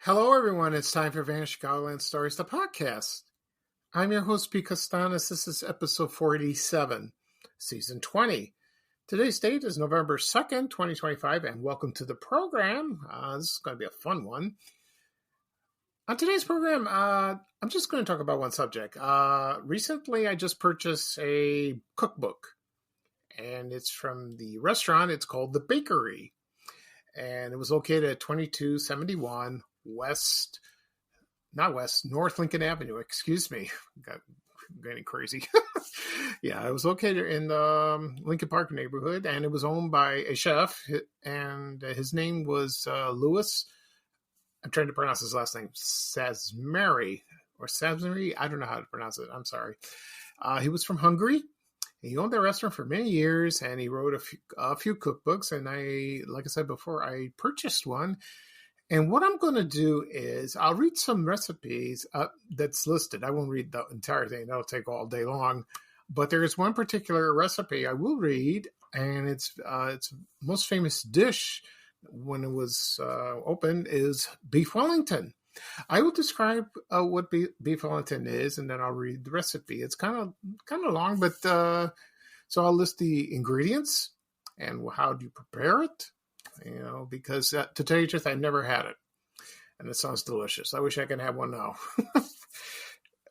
Hello, everyone. It's time for Vanished Godland Stories, the podcast. I'm your host, P. Costanis. This is episode 47, season 20. Today's date is November 2nd, 2025, and welcome to the program. This is going to be a fun one. On today's program, I'm just going to talk about one subject. Recently, I just purchased a cookbook, and it's from the restaurant. It's called The Bakery, and it was located at 2271 North Lincoln Avenue. Excuse me. Got getting crazy. Yeah, it was located in the Lincoln Park neighborhood, and it was owned by a chef, and his name was Louis. I'm trying to pronounce his last name, Sazmary. I don't know how to pronounce it. I'm sorry. He was from Hungary. He owned that restaurant for many years, and he wrote a few cookbooks. And like I said before, I purchased one. And what I'm going to do is I'll read some recipes that's listed. I won't read the entire thing. That'll take all day long. But there is one particular recipe I will read, and its most famous dish when it was opened is Beef Wellington. I will describe what Beef Wellington is, and then I'll read the recipe. It's kind of long, but so I'll list the ingredients and how do you prepare it. Because to tell you the truth, I've never had it. And it sounds delicious. I wish I could have one now.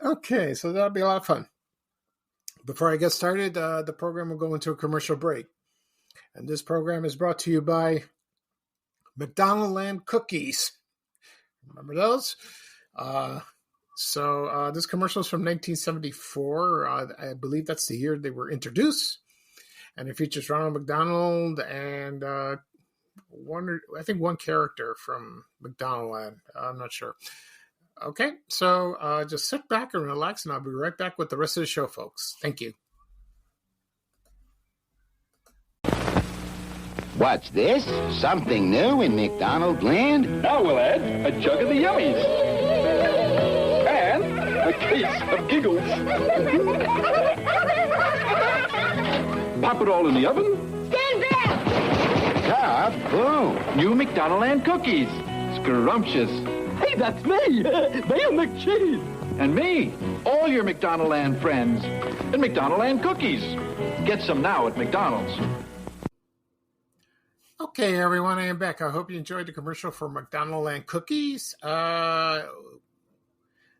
Okay, so that'll be a lot of fun. Before I get started, the program will go into a commercial break. And this program is brought to you by McDonald Land Cookies. Remember those? So this commercial is from 1974. I believe that's the year they were introduced. And it features Ronald McDonald and one character from McDonaldland. I'm not sure. Okay, so just sit back and relax, and I'll be right back with the rest of the show, folks. Thank you. What's this? Something new in McDonald Land? Now we'll add a jug of the yummies. And a case of giggles. Pop it all in the oven. Stand back! Boom. New McDonald Land cookies. Scrumptious. Hey, that's me. Mayo McCheese. And me. All your McDonald Land friends. And McDonald Land cookies. Get some now at McDonald's. Okay, everyone, I am back. I hope you enjoyed the commercial for McDonald Land Cookies. The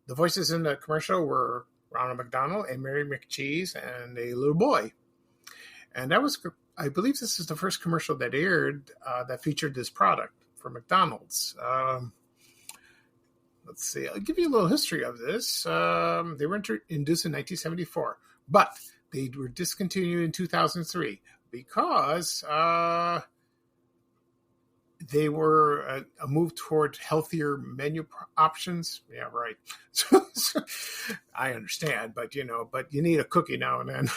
voices in the commercial were Ronald McDonald and Mary McCheese and a little boy. And that was, I believe this is the first commercial that aired that featured this product for McDonald's. Let's see. I'll give you a little history of this. They were introduced in 1974, but they were discontinued in 2003 because they were a move toward healthier menu options. Yeah, right. So, I understand, but you need a cookie now and then.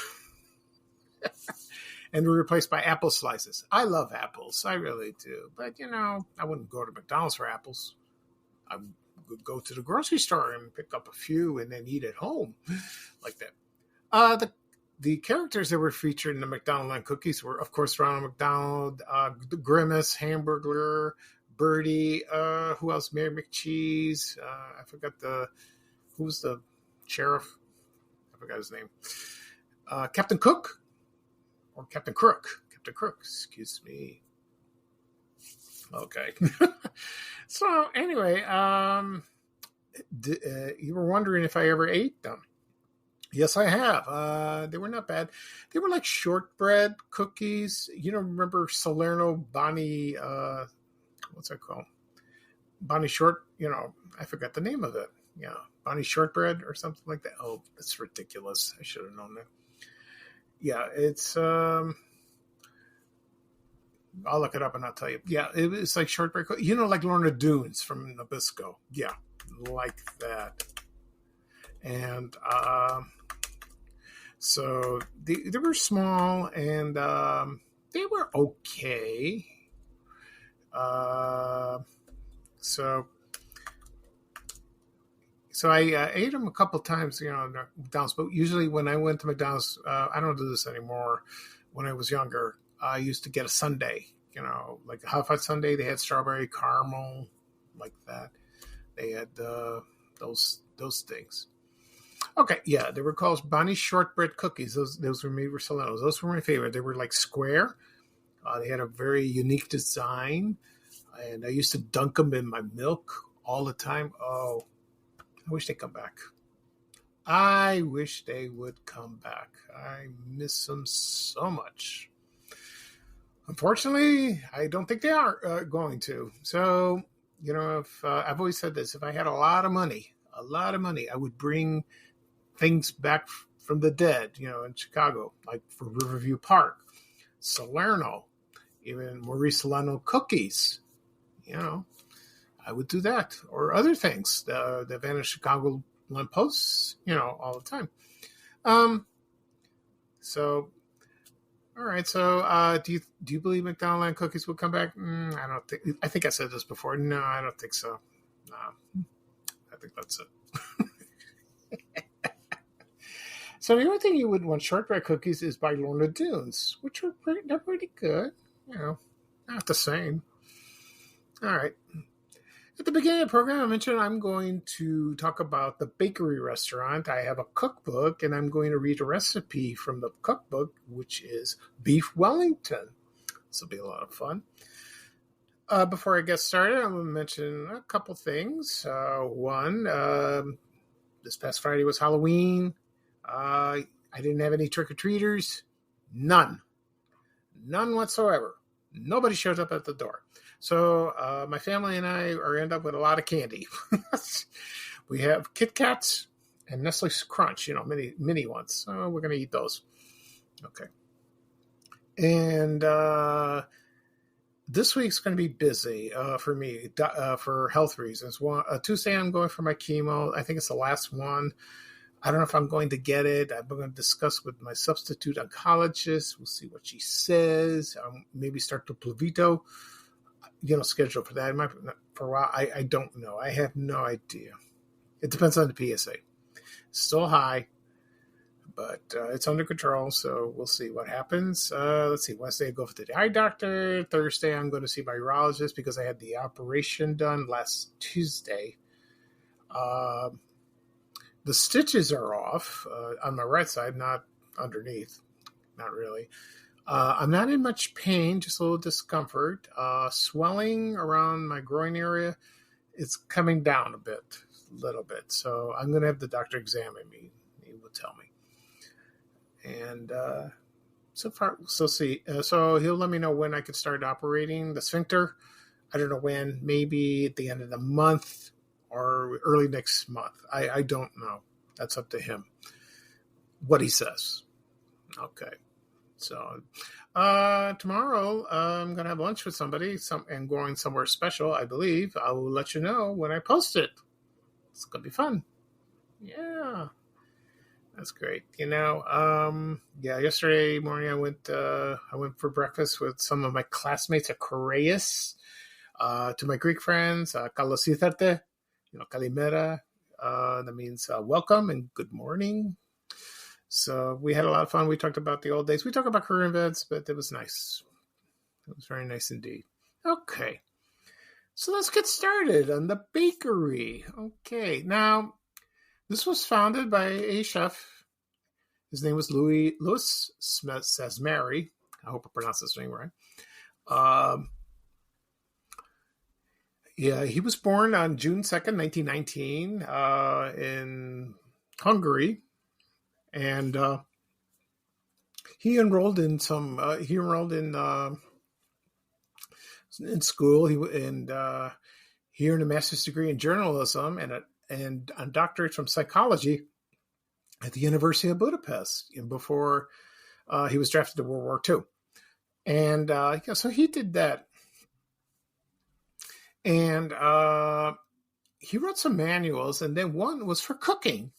And were replaced by apple slices. I love apples. I really do. But, I wouldn't go to McDonald's for apples. I would go to the grocery store and pick up a few and then eat at home like that. The characters that were featured in the McDonald Land cookies were, of course, Ronald McDonald, the Grimace, Hamburglar, Birdie, who else? Mary McCheese. I forgot who was the sheriff? I forgot his name. Captain Cook. Or Captain Crook. Captain Crook, excuse me. Okay. So, anyway, you were wondering if I ever ate them. Yes, I have. They were not bad. They were like shortbread cookies. Remember Salerno Bonnie, what's that called? Bonnie Short, I forgot the name of it. Yeah, Bonnie Shortbread or something like that. Oh, that's ridiculous. I should have known that. Yeah, it's, I'll look it up and I'll tell you. Yeah, it's like shortbread, like Lorna Doones from Nabisco. Yeah, like that. And so they were small and they were okay. So I ate them a couple times, McDonald's. But usually when I went to McDonald's, I don't do this anymore. When I was younger, I used to get a sundae, like a hot fudge sundae. They had strawberry caramel, like that. They had those things. Okay, yeah, they were called Bonnie shortbread cookies. Those were made for Selenos. Those were my favorite. They were like square. They had a very unique design, and I used to dunk them in my milk all the time. Oh, I wish they'd come back. I wish they would come back. I miss them so much. Unfortunately, I don't think they are going to. So, if I've always said this, if I had a lot of money, I would bring things back from the dead, in Chicago, like for Riverview Park, Salerno, even Maurice Solano cookies. I would do that, or other things. The Vanished Chicago Lamp Posts, all the time. So, all right. So, do you believe McDonald Land cookies will come back? I don't think. I think I said this before. No, I don't think so. No, I think that's it. So the only thing you would want shortbread cookies is by Lorna Doones, which they're pretty good. Not the same. All right. At the beginning of the program, I mentioned I'm going to talk about the Bakery Restaurant. I have a cookbook, and I'm going to read a recipe from the cookbook, which is Beef Wellington. This will be a lot of fun. Before I get started, I'm going to mention a couple things. One, this past Friday was Halloween. I didn't have any trick-or-treaters. None whatsoever. Nobody showed up at the door. So my family and I end up with a lot of candy. We have Kit Kats and Nestle Crunch, mini ones. So we're going to eat those. Okay. And this week's going to be busy for me for health reasons. Tuesday, I'm going for my chemo. I think it's the last one. I don't know if I'm going to get it. I'm going to discuss with my substitute oncologist. We'll see what she says. Maybe start the Plavito, schedule for that. For a while, I don't know. I have no idea. It depends on the PSA. It's still high, but it's under control, so we'll see what happens. Let's see. Wednesday, I go to the eye doctor. Thursday, I'm going to see my urologist because I had the operation done last Tuesday. The stitches are off on my right side, not underneath. Not really. I'm not in much pain, just a little discomfort. Swelling around my groin area, it's coming down a little bit. So I'm going to have the doctor examine me. He will tell me. And so he'll let me know when I could start operating the sphincter. I don't know when, maybe at the end of the month or early next month. I don't know. That's up to him. What he says. Okay. So tomorrow I'm going to have lunch with somebody and going somewhere special, I believe. I will let you know when I post it. It's going to be fun. Yeah. That's great. Yesterday morning I went for breakfast with some of my classmates at Correas. To my Greek friends, kalositharte, kalimera, that means welcome and good morning. So we had a lot of fun. We talked about the old days. We talked about career events, but it was nice. It was very nice indeed. Okay. So let's get started on the bakery. Okay. Now, this was founded by a chef. His name was Louis Sazmary. I hope I pronounced his name right. He was born on June 2nd, 1919, in Hungary. And he enrolled in in school. He earned a master's degree in journalism and a doctorate from psychology at the University of Budapest before he was drafted to World War II. And so he did that. And he wrote some manuals, and then one was for cooking.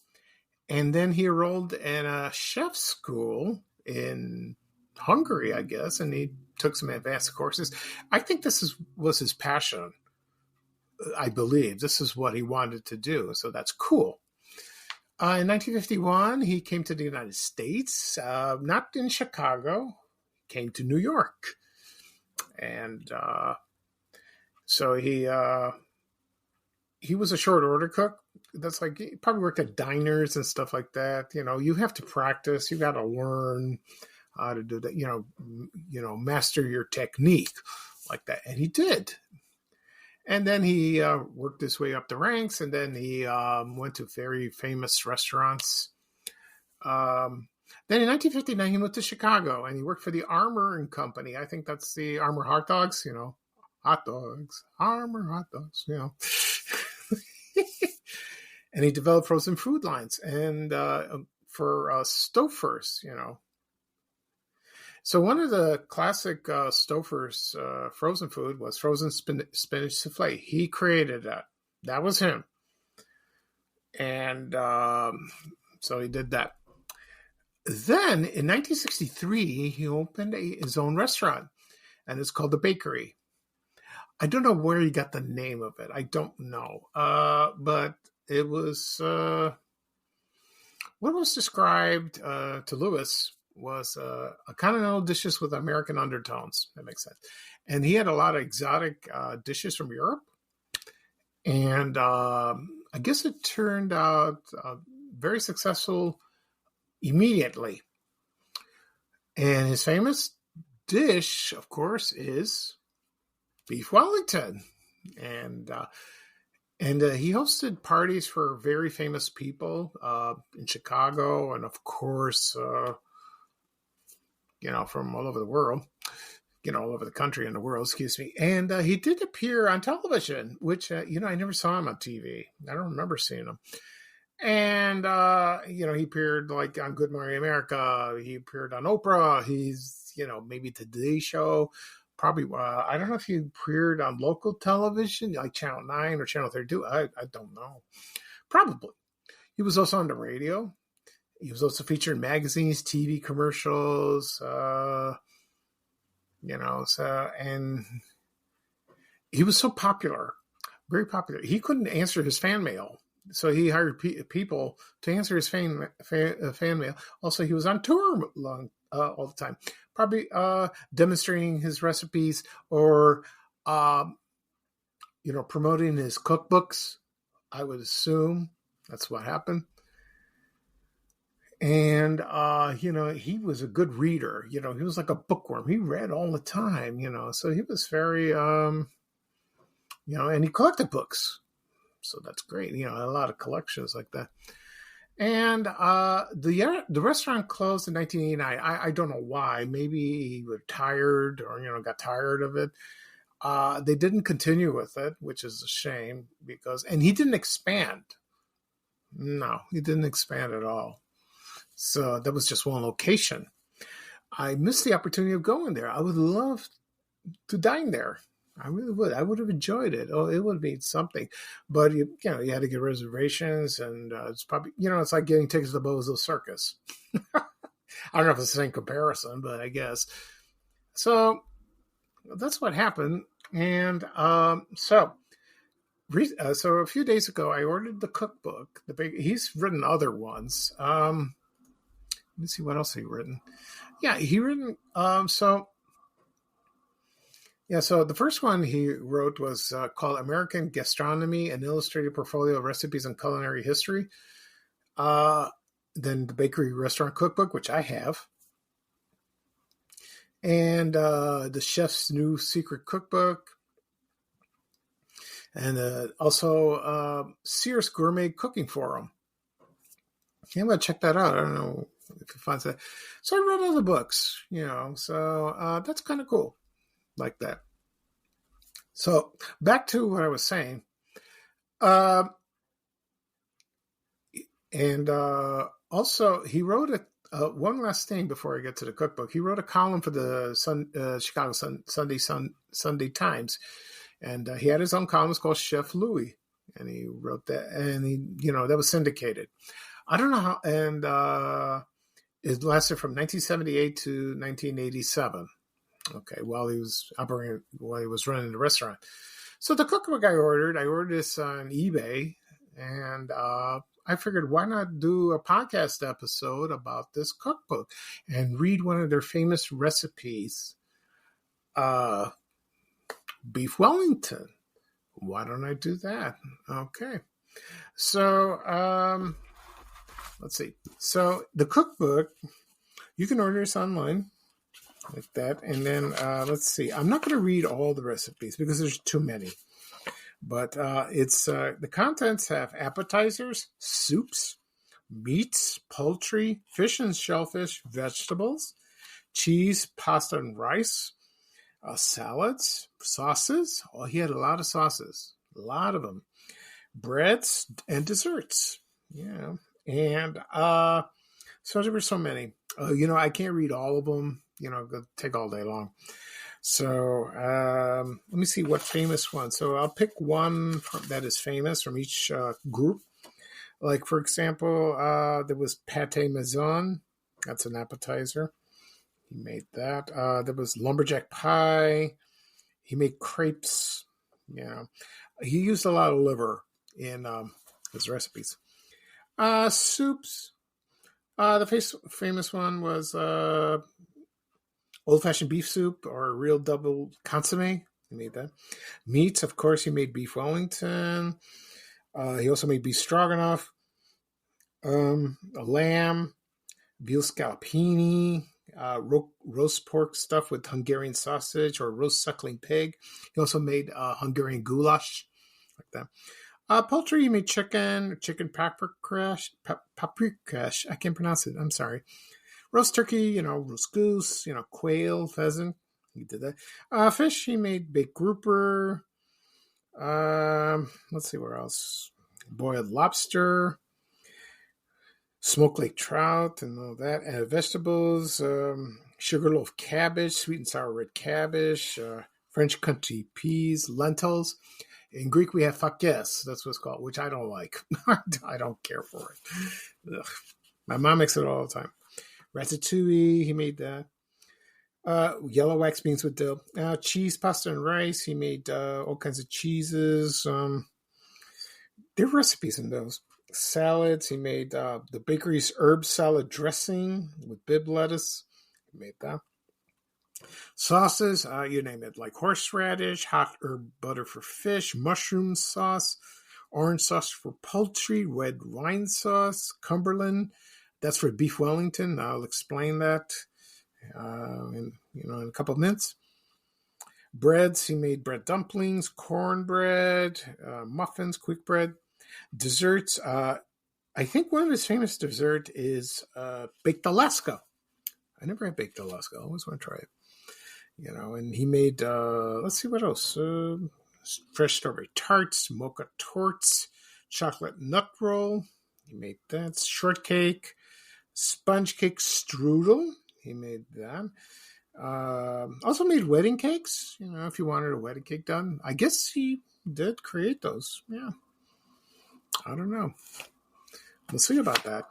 And then he enrolled in a chef school in Hungary, I guess, and he took some advanced courses. I think this was his passion. I believe this is what he wanted to do. So that's cool. In 1951, he came to the United States, not in Chicago, came to New York. And so he he was a short order cook. That's like, he probably worked at diners and stuff like that. You have to practice. You got to learn how to do that. Master your technique like that. And he did. And then he worked his way up the ranks, and then he went to very famous restaurants. Then in 1959, he moved to Chicago, and he worked for the Armour and Company. I think that's the Armour hot dogs, hot dogs, Armour hot dogs, And he developed frozen food lines and for Stouffer's, So one of the classic Stouffer's frozen food was frozen spinach souffle. He created that. That was him. And so he did that. Then in 1963, he opened his own restaurant, and it's called the Bakery. I don't know where he got the name of it. I don't know. But it was what was described to Lewis was a continental dishes with American undertones. That makes sense. And he had a lot of exotic dishes from Europe. And I guess it turned out very successful immediately. And his famous dish, of course, is Beef Wellington. And he hosted parties for very famous people in Chicago, and of course, from all over the world, all over the country and the world, excuse me. And he did appear on television, which, I never saw him on TV. I don't remember seeing him. And, he appeared like on Good Morning America. He appeared on Oprah. He's, maybe Today Show. Probably, I don't know if he appeared on local television, like Channel 9 or Channel 32. I don't know. Probably. He was also on the radio. He was also featured in magazines, TV commercials, and he was so popular, very popular. He couldn't answer his fan mail. So he hired people to answer his fan mail. Also, he was on tour all the time, probably demonstrating his recipes or, promoting his cookbooks. I would assume that's what happened. And, he was a good reader. He was like a bookworm. He read all the time, so he was very, and he collected books. So that's great. A lot of collections like that. And the restaurant closed in 1989. I don't know why. Maybe he retired or, got tired of it. They didn't continue with it, which is a shame and he didn't expand. No, he didn't expand at all. So that was just one location. I missed the opportunity of going there. I would love to dine there. I really would. I would have enjoyed it. Oh, it would be something. But, you had to get reservations, and it's probably, it's like getting tickets to the Bozo Circus. I don't know if it's the same comparison, but I guess. So that's what happened. And so a few days ago, I ordered the cookbook. He's written other ones. Let me see what else he written. Yeah, he written. So the first one he wrote was called American Gastronomy, an Illustrated Portfolio of Recipes and Culinary History. Then the Bakery Restaurant Cookbook, which I have. And the Chef's New Secret Cookbook. And also Sears Gourmet Cooking Forum. I'm going to check that out. I don't know if you find that. So I read all the books, so that's kind of cool. Like that. So back to what I was saying. Also he wrote one last thing before I get to the cookbook. He wrote a column for the Chicago Sunday Times. And he had his own column called Chef Louis. And he wrote that. And he, that was syndicated. I don't know how. And it lasted from 1978 to 1987. Okay, while he was running the restaurant. So the cookbook I ordered this on eBay, and I figured, why not do a podcast episode about this cookbook and read one of their famous recipes, Beef Wellington. Why don't I do that? Okay. So, let's see. So the cookbook, you can order this online like that. And then, let's see. I'm not going to read all the recipes because there's too many. But it's the contents have appetizers, soups, meats, poultry, fish and shellfish, vegetables, cheese, pasta and rice, salads, sauces. Oh, he had a lot of sauces, a lot of them. Breads and desserts. Yeah. And so there were so many. I can't read all of them. It'll take all day long. So let me see what famous one. So I'll pick one that is famous from each group. Like, for example, there was pate maison. That's an appetizer. He made that. There was lumberjack pie. He made crepes. He used a lot of liver in his recipes. Soups. The famous one was old-fashioned beef soup or real double consomme. He made that. Meats, of course, he made beef Wellington. He also made beef stroganoff, a lamb, veal scallopini, roast pork stuffed with Hungarian sausage or roast suckling pig. He also made Hungarian goulash, like that. Poultry, he made chicken paprikash. I can't pronounce it. I'm sorry. Roast turkey, roast goose, quail, pheasant. He did that. Fish, he made baked grouper. Let's see where else. Boiled lobster, smoked lake trout, and all that. And vegetables, sugarloaf cabbage, sweet and sour red cabbage, French country peas, lentils. In Greek, we have fakes. That's what it's called, which I don't like. I don't care for it. Ugh. My mom makes it all the time. Ratatouille, he made that. Yellow wax beans with dill. Cheese, pasta, and rice. He made all kinds of cheeses. There are recipes in those. Salads. He made the bakery's herb salad dressing with bib lettuce. He made that. Sauces, you name it, like horseradish, hot herb butter for fish, mushroom sauce, orange sauce for poultry, red wine sauce, Cumberland. That's for Beef Wellington. I'll explain that in a couple of minutes. Breads, he made bread dumplings, cornbread, muffins, quick bread. Desserts, I think one of his famous desserts is baked Alaska. I never had baked Alaska. I always want to try it. And he made, let's see what else. Fresh strawberry tarts, mocha torts, chocolate nut roll. He made that. Shortcake, sponge cake strudel. He made that. Also made wedding cakes. If you wanted a wedding cake done. I guess he did create those. Yeah. I don't know. We'll see about that.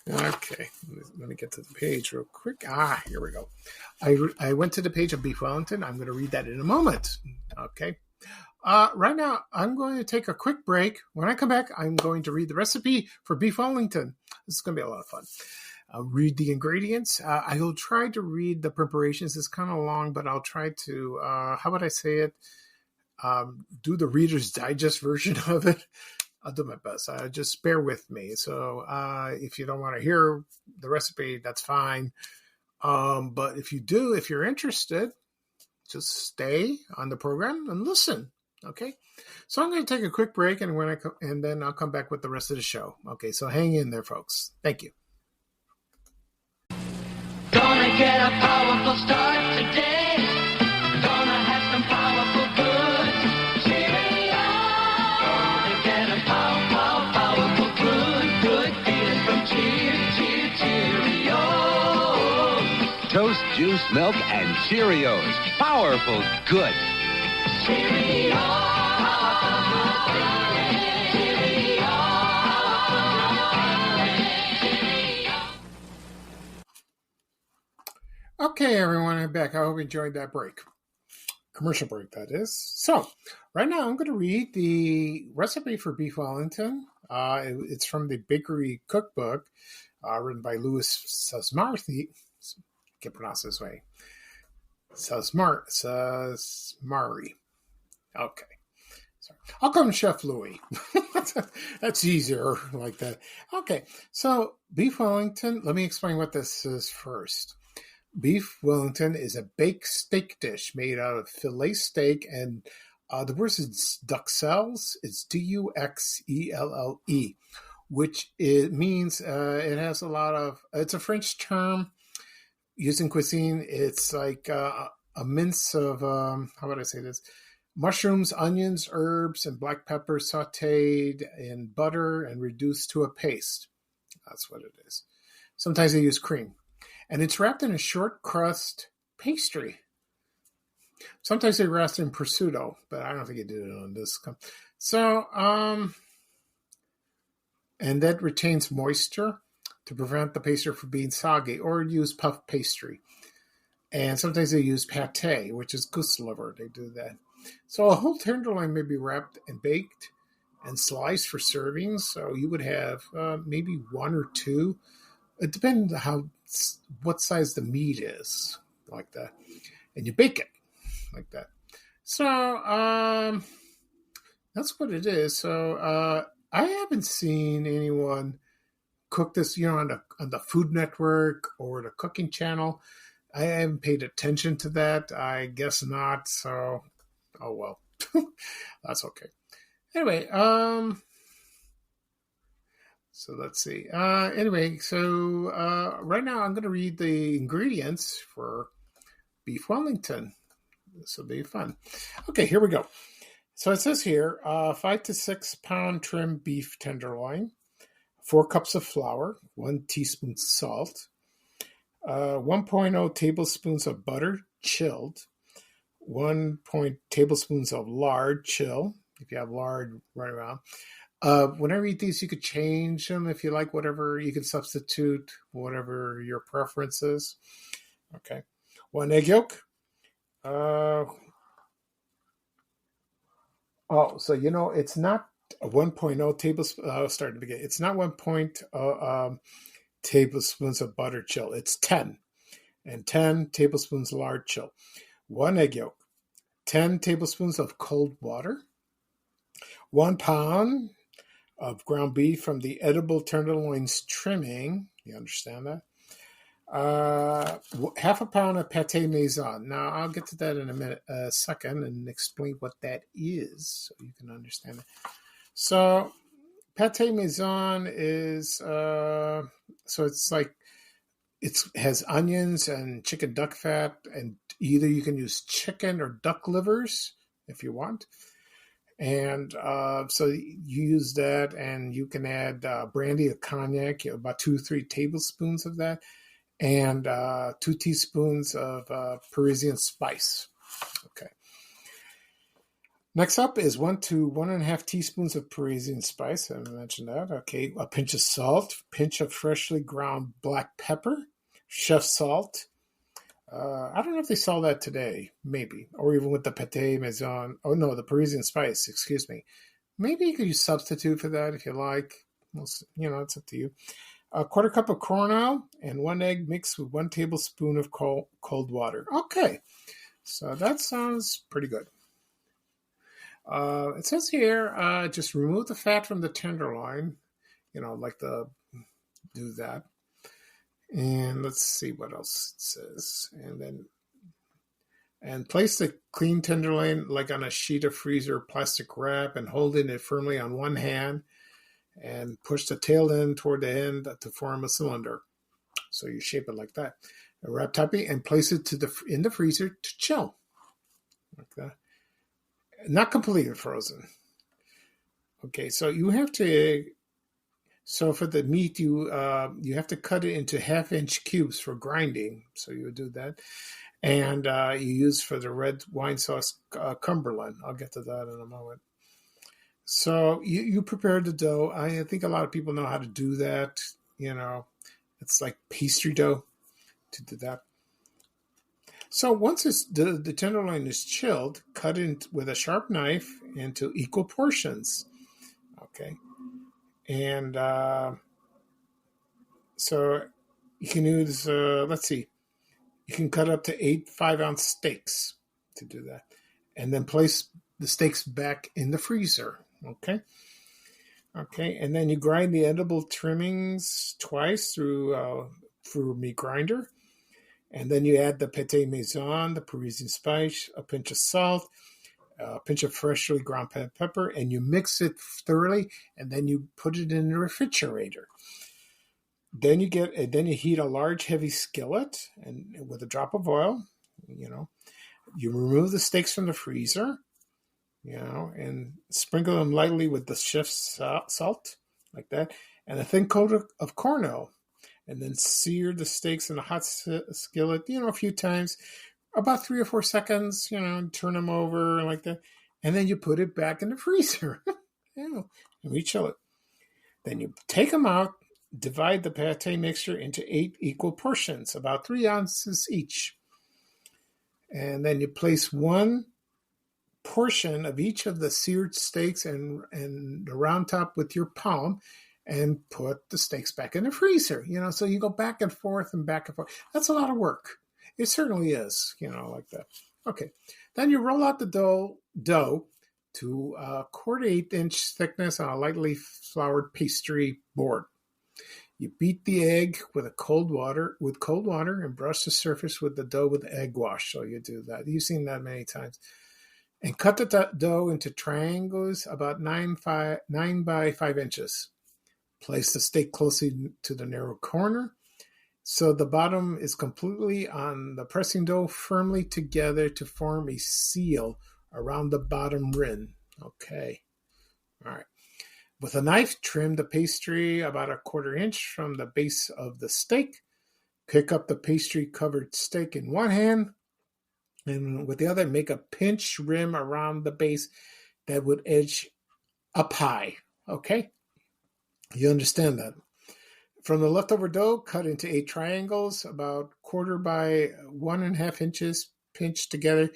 Okay. Let me get to the page real quick. Here we go. I went to the page of Beef Wellington. I'm going to read that in a moment. Okay. Right now, I'm going to take a quick break. When I come back, I'm going to read the recipe for Beef Wellington. This is going to be a lot of fun. I'll read the ingredients. I will try to read the preparations. It's kind of long, but I'll try to, how would I say it? Do the Reader's Digest version of it. I'll do my best. Just bear with me. So if you don't want to hear the recipe, that's fine. But if you're interested, just stay on the program and listen. Okay. So I'm going to take a quick break, and then I'll come back with the rest of the show. Okay. So hang in there, folks. Thank you. Gonna get a powerful start today. Gonna have some powerful goods. Cheerio! Gonna get a powerful good feeling from Cheerios. Toast, juice, milk, and Cheerios. Powerful good. Cheerios. Okay, everyone, I'm back. I hope you enjoyed that break. Commercial break, that is. So, right now I'm going to read the recipe for Beef Wellington. It's from the Bakery Cookbook, written by Louis Sasmarty. I can't pronounce it this way. Sasmari. Okay. Sorry. I'll call him Chef Louis. That's easier like that. Okay. So Beef Wellington, let me explain what this is first. Beef Wellington is a baked steak dish made out of filet steak, and the word is duxelles. It's Duxelle, which it means it has a lot of. It's a French term used in cuisine. It's like a mince of how would I say this? Mushrooms, onions, herbs, and black pepper sautéed in butter and reduced to a paste. That's what it is. Sometimes they use cream. And it's wrapped in a short crust pastry. Sometimes they wrap it in prosciutto, but I don't think they did it on this. So, and that retains moisture to prevent the pastry from being soggy, or use puff pastry. And sometimes they use pate, which is goose liver. They do that. So a whole tenderloin may be wrapped and baked and sliced for servings. So you would have maybe one or two. It depends on what size the meat is, like that. And you bake it like that. So that's what it is. So I haven't seen anyone cook this, on the Food Network or the Cooking Channel. I haven't paid attention to that. I guess not. So, oh well, that's okay. Anyway, so let's see. Anyway, so right now I'm going to read the ingredients for Beef Wellington. This will be fun. Okay, here we go. So it says here, 5 to 6 pound trim beef tenderloin, 4 cups of flour, 1 teaspoon salt, 1.0 tablespoons of butter, chilled, 1 tablespoons of lard, chill, if you have lard right around. When I read these, you could change them if you like, whatever. You can substitute whatever your preference is. Okay. 1 egg yolk. So it's not a 1.0 tablespoon. I'll start at the beginning. It's not 1.0 tablespoons of butter chill. It's 10. And 10 tablespoons lard chill. 1 egg yolk. 10 tablespoons of cold water. 1 pound of ground beef from the edible tenderloins trimming. You understand that? Half a pound of pate maison. Now, I'll get to that in a second and explain what that is so you can understand it. So, pate maison is, so it's like, it has onions and chicken duck fat, and either you can use chicken or duck livers if you want. And so you use that, and you can add brandy or cognac, about 2-3 tablespoons of that, and 2 teaspoons of Parisian spice. Okay. Next up is 1 to 1.5 teaspoons of Parisian spice. I mentioned that. Okay. A pinch of salt, pinch of freshly ground black pepper, chef salt. I don't know if they sell that today, maybe, or even with the pate maison. Oh no, the Parisian spice. Excuse me. Maybe you could use substitute for that if you like. It's up to you. A 1/4 cup of corn oil and 1 egg mixed with 1 tablespoon of cold water. Okay, so that sounds pretty good. It says here, just remove the fat from the tenderloin. Do that. And let's see what else it says. And place the clean tenderloin like on a sheet of freezer plastic wrap and holding it firmly on one hand and push the tail end toward the end to form a cylinder. So you shape it like that. And wrap tightly and place it in the freezer to chill. Like that. Not completely frozen. Okay, so you have to... So for the meat, you have to cut it into 1/2-inch cubes for grinding. So you would do that. And you use for the red wine sauce Cumberland. I'll get to that in a moment. So you prepare the dough. I think a lot of people know how to do that. It's like pastry dough to do that. So once the tenderloin is chilled, cut it with a sharp knife into equal portions. Okay. And so you can use, let's see, you can cut up to 8 5-ounce steaks to do that. And then place the steaks back in the freezer. Okay. Okay, and then you grind the edible trimmings twice through meat grinder. And then you add the pate maison, the Parisian spice, a pinch of salt, a pinch of freshly ground pepper, and you mix it thoroughly, and then you put it in the refrigerator. Then you heat a large heavy skillet and with a drop of oil, you remove the steaks from the freezer, and sprinkle them lightly with the chef's salt, like that, and a thin coat of corn oil. And then sear the steaks in a hot skillet, a few times, about 3 or 4 seconds, turn them over like that. And then you put it back in the freezer, and rechill it. Then you take them out, divide the pate mixture into 8 equal portions, about 3 ounces each. And then you place 1 portion of each of the seared steaks and the round top with your palm, and put the steaks back in the freezer, so you go back and forth and back and forth. That's a lot of work. It certainly is, like that. Okay. Then you roll out the dough to a 1/4-inch thickness on a lightly floured pastry board. You beat the egg with cold water and brush the surface with the dough with egg wash. So you do that. You've seen that many times. And cut the dough into triangles about 9 by 5 inches. Place the steak closely to the narrow corner so the bottom is completely on the pressing dough, firmly together to form a seal around the bottom rim. Okay. All right. With a knife, trim the pastry about 1/4 inch from the base of the steak. Pick up the pastry-covered steak in one hand, and with the other, make a pinch rim around the base that would edge up high. Okay? You understand that. From the leftover dough, cut into 8 triangles, about 1/4 by 1.5 inches, pinched together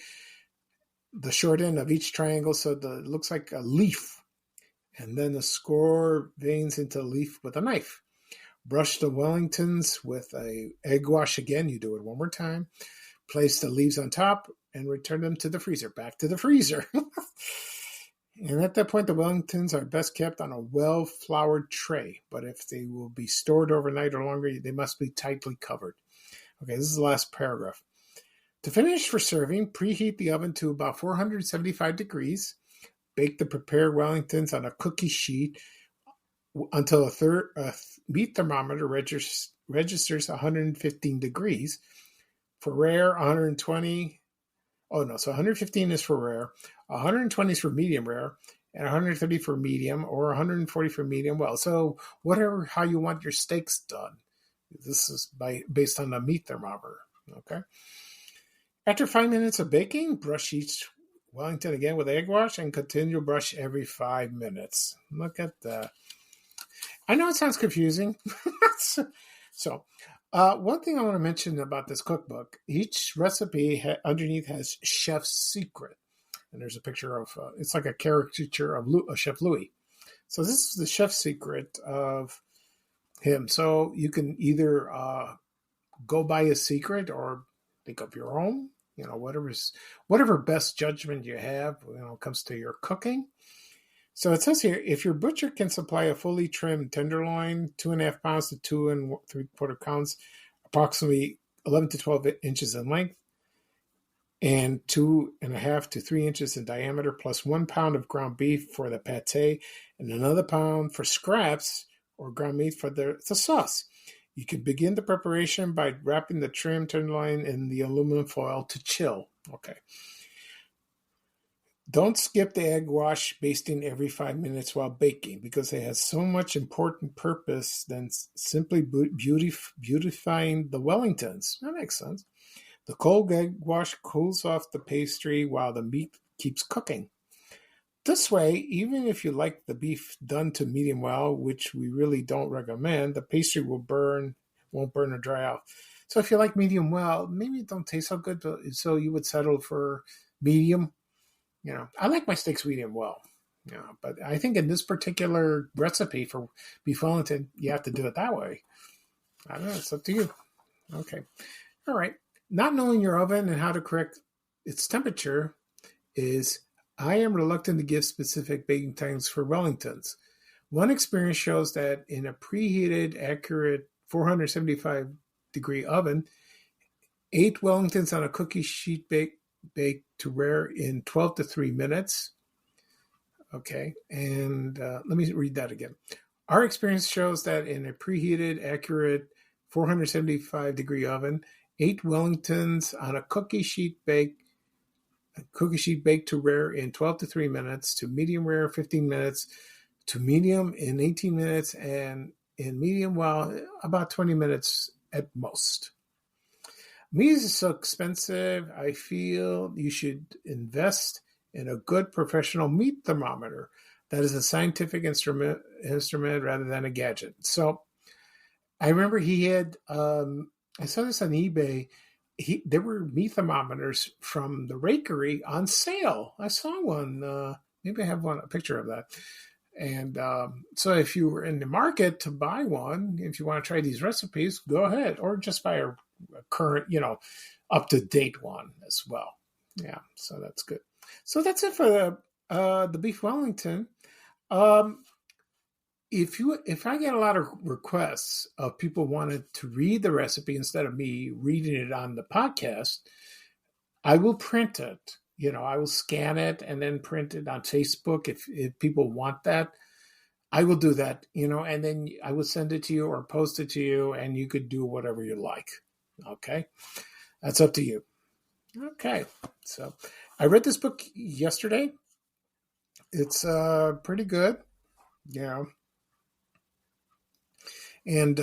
the short end of each triangle so that it looks like a leaf. And then score veins into the leaf with a knife. Brush the Wellingtons with a egg wash again. You do it one more time. Place the leaves on top and return them to the freezer. Back to the freezer. And at that point, the Wellingtons are best kept on a well-floured tray. But if they will be stored overnight or longer, they must be tightly covered. Okay, this is the last paragraph. To finish for serving, preheat the oven to about 475 degrees. Bake the prepared Wellingtons on a cookie sheet until a meat thermometer registers 115 degrees. For rare, 120. Oh, no. So 115 is for rare, 120 is for medium rare, and 130 for medium, or 140 for medium well. So how you want your steaks done. This is based on the meat thermometer. Okay. After 5 minutes of baking, brush each Wellington again with egg wash and continue to brush every 5 minutes. Look at that. I know it sounds confusing. So, one thing I want to mention about this cookbook, each recipe underneath has chef's secret. And there's a picture of, it's like a caricature of Chef Louis. So this is the chef's secret of him. So you can either go by his secret or think of your own, whatever best judgment you have when it comes to your cooking. So it says here, if your butcher can supply a fully trimmed tenderloin, 2.5 pounds to 2 3/4 pounds, approximately 11 to 12 inches in length, and 2.5 to 3 inches in diameter, plus 1 pound of ground beef for the pate, and another pound for scraps or ground meat for the sauce. You can begin the preparation by wrapping the trimmed tenderloin in the aluminum foil to chill. Okay. Don't skip the egg wash basting every 5 minutes while baking because it has so much important purpose than simply beautifying the Wellingtons. That makes sense. The cold egg wash cools off the pastry while the meat keeps cooking. This way, even if you like the beef done to medium well, which we really don't recommend, the pastry won't burn or dry out. So if you like medium well, maybe it don't taste so good, so you would settle for medium. I like my steaks medium well. But I think in this particular recipe for Beef Wellington, you have to do it that way. I don't know. It's up to you. Okay. All right. Not knowing your oven and how to correct its temperature is I am reluctant to give specific baking times for Wellingtons. One experience shows that in a preheated, accurate 475-degree oven, 8 Wellingtons on a cookie sheet bake to rare in 12 to 3 minutes. Okay, and let me read that again. Our experience shows that in a preheated, accurate 475-degree oven, 8 Wellingtons on a cookie sheet bake to rare in 12 to 3 minutes, to medium rare 15 minutes, to medium in 18 minutes, and in medium, well, about 20 minutes at most. Meat is so expensive, I feel you should invest in a good professional meat thermometer that is a scientific instrument rather than a gadget. So I remember he had, I saw this on eBay. There were meat thermometers from the Bakery on sale. I saw one. Maybe I have a picture of that. And so if you were in the market to buy one, if you want to try these recipes, go ahead. Or just buy a current, up-to-date one as well. Yeah, so that's good. So that's it for the Beef Wellington. If I get a lot of requests of people wanting to read the recipe instead of me reading it on the podcast, I will print it. I will scan it and then print it on Facebook if people want that. I will do that, and then I will send it to you or post it to you, and you could do whatever you like. Okay? That's up to you. Okay. So I read this book yesterday. It's pretty good. And,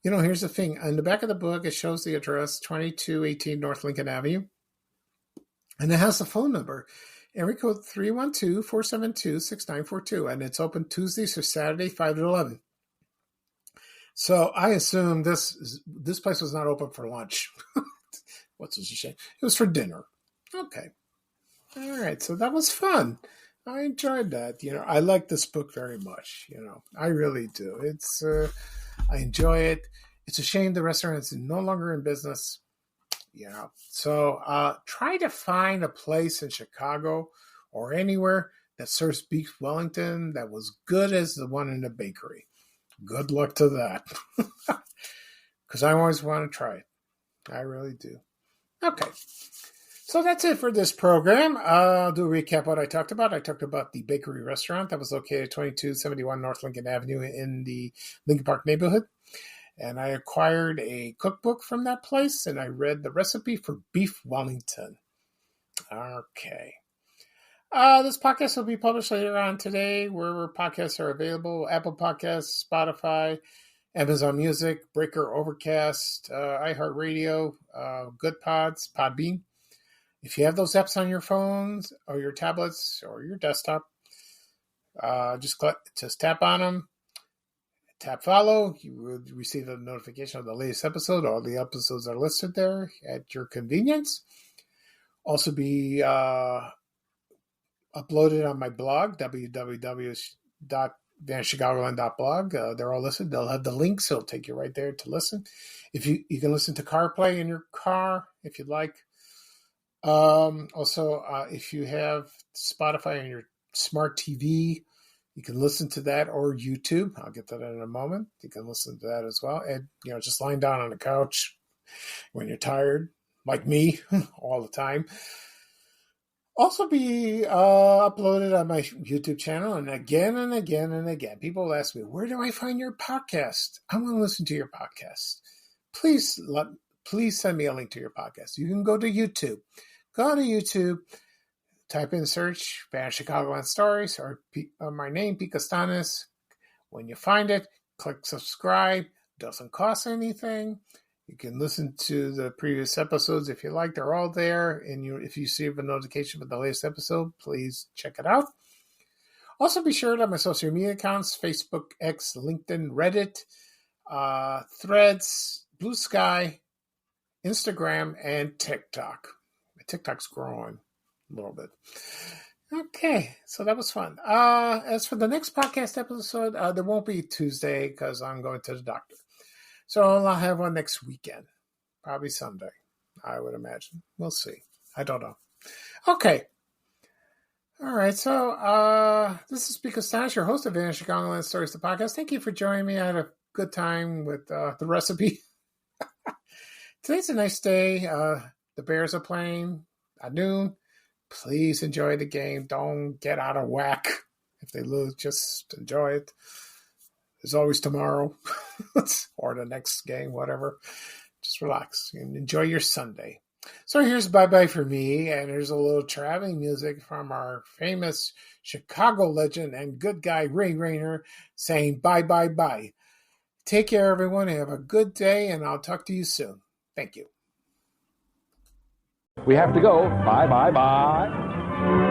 here's the thing. On the back of the book, it shows the address, 2218 North Lincoln Avenue. And it has the phone number, area code 312-472-6942. And it's open Tuesdays through Saturday, 5 to 11. So I assume this place was not open for lunch. What's a shame? It was for dinner. Okay. All right. So that was fun. I enjoyed that. I like this book very much. I really do. It's, I enjoy it. It's a shame the restaurant is no longer in business. So try to find a place in Chicago or anywhere that serves Beef Wellington that was good as the one in the bakery. Good luck to that. Because I always want to try it. I really do. Okay. So that's it for this program. I'll do a recap of what I talked about. I talked about the Bakery Restaurant that was located at 2271 North Lincoln Avenue in the Lincoln Park neighborhood. And I acquired a cookbook from that place, and I read the recipe for Beef Wellington. Okay. This podcast will be published later on today, wherever podcasts are available: Apple Podcasts, Spotify, Amazon Music, Breaker, Overcast, iHeartRadio, Good Pods, Podbean. If you have those apps on your phones or your tablets or your desktop, just tap on them. Tap follow. You will receive a notification of the latest episode. All the episodes are listed there at your convenience. Also be uploaded on my blog, www.vanchicagoland.blog. They're all listed. They'll have the links, so it'll take you right there to listen. If you can listen to CarPlay in your car if you'd like. Also, if you have Spotify on your smart TV, you can listen to that, or YouTube. I'll get to that in a moment. You can listen to that as well. And, just lying down on the couch when you're tired, like me, all the time. Also be uploaded on my YouTube channel. And again and again and again, people ask me, where do I find your podcast? I want to listen to your podcast. Please send me a link to your podcast. You can go to YouTube. Go to YouTube. Type in search Van Chicagoland Stories or my name, Pete Costanis. When you find it, click subscribe. Doesn't cost anything. You can listen to the previous episodes if you like. They're all there. And if you receive a notification for the latest episode, please check it out. Also, be sure to have my social media accounts: Facebook, X, LinkedIn, Reddit, Threads, Blue Sky, Instagram, and TikTok. My TikTok's growing a little bit. Okay, so that was fun. As for the next podcast episode, there won't be Tuesday because I'm going to the doctor. So I'll have one next weekend. Probably Sunday, I would imagine. We'll see. I don't know. Okay. All right, so this is Speak Stash, your host of Vanishing Chicagoland Stories, the podcast. Thank you for joining me. I had a good time with the recipe. Today's a nice day. The Bears are playing at noon. Please enjoy the game. Don't get out of whack. If they lose, just enjoy it. There's always tomorrow or the next game, whatever. Just relax and enjoy your Sunday. So here's bye-bye for me, and there's a little traveling music from our famous Chicago legend and good guy Ray Rayner saying bye-bye-bye. Take care, everyone. Have a good day, and I'll talk to you soon. Thank you. We have to go. Bye, bye, bye.